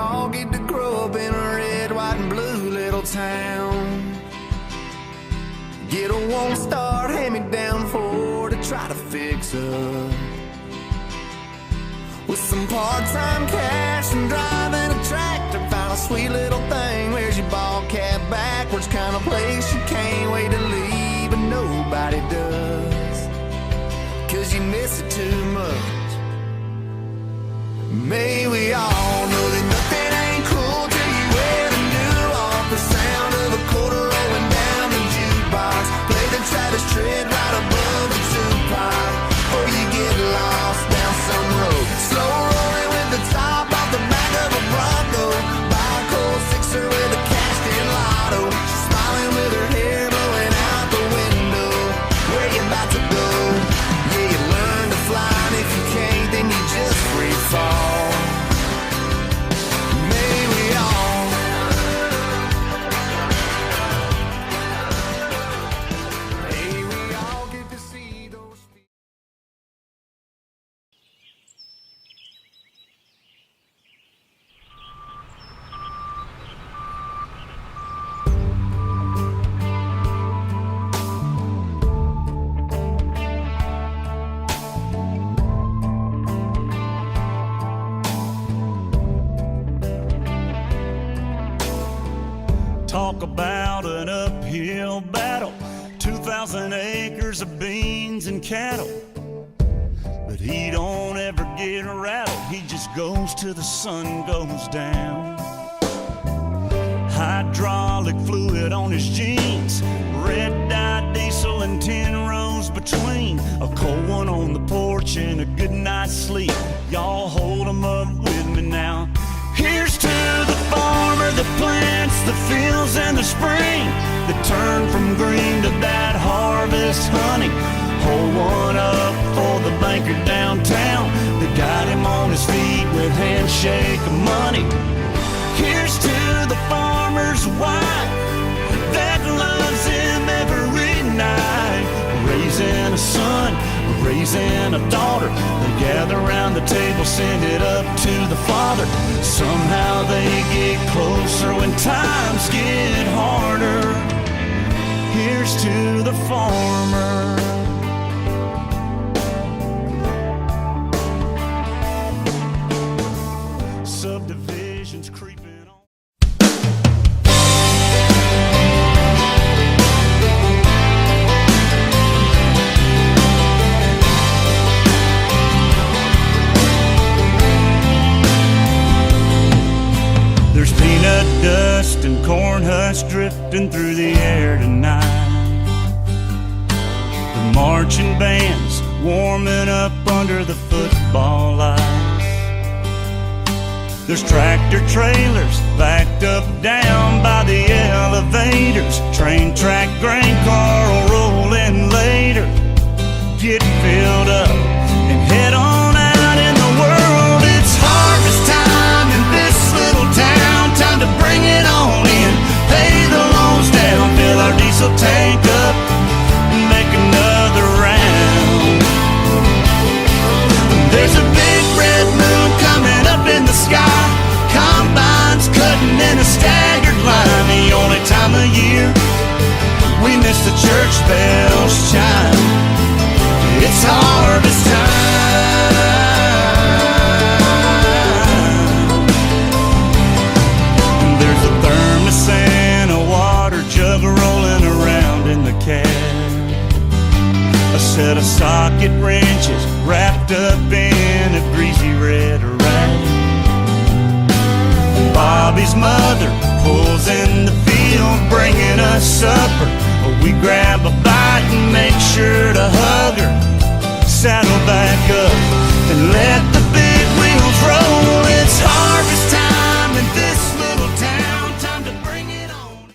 all get to grow up in a red, white, and blue little town. Get a one-star hand-me-down Ford to try to fix up, with some part-time cash and driving a tractor. Found a sweet little thing, wears your ball cap backwards, kind of place you can't wait to leave, but nobody does, 'cause you miss it too much. May we all know that nothing ain't cool till you ever knew off the sound of a quarter rolling down the jukebox. Play the Travis Tritt right above the Tupac, or you get lost down some road, slow rolling with the top off the back of a Bronco. Buy a cold sixer with a cashed-in lotto, smiling with her hair blowing out the window. Where you about to go? Yeah, you learn to fly, and if you can't, then you just free fall. May we all, may we all get to see those people. Talk about an uphill battle, 2,000 acres of beans and cattle. But he don't ever get rattled, he just goes till the sun goes down. Hydraulic fluid on his jeans, red dye diesel and 10 rows between. A cold one on the porch and a good night's sleep. Y'all hold 'em up with me now. Here's to the farmer that plants the fields in the spring, that turn from green to that harvest honey. Hold one up for the banker downtown that got him on his feet with handshake of money. Here's to the farmer's wife that loves him every night, raising a son, raising a daughter. They gather around the table, send it up to the Father. Somehow they get closer when times get harder. Here's to the farmer. Subdivisions creeping on. There's peanut dust and corn husks drifting through the air tonight. The marching band's warming up under the football lights. There's tractor trailers backed up down by the elevators. Train track grain car will roll in later. Get filled up and head on out in the world. It's harvest time in this little town. Time to bring it on in, pay the loans down, fill our diesel tank up, and make another round. There's a big red moon coming up in the sky. Combines cutting in a staggered line. The only time of year we miss the church bells chime. It's harvest time. There's a thermos and a water jug rolling around in the cab. A set of socket wrenches wrapped up in a greasy red rag. Bobby's mother pulls in the field, bringing us supper. We grab a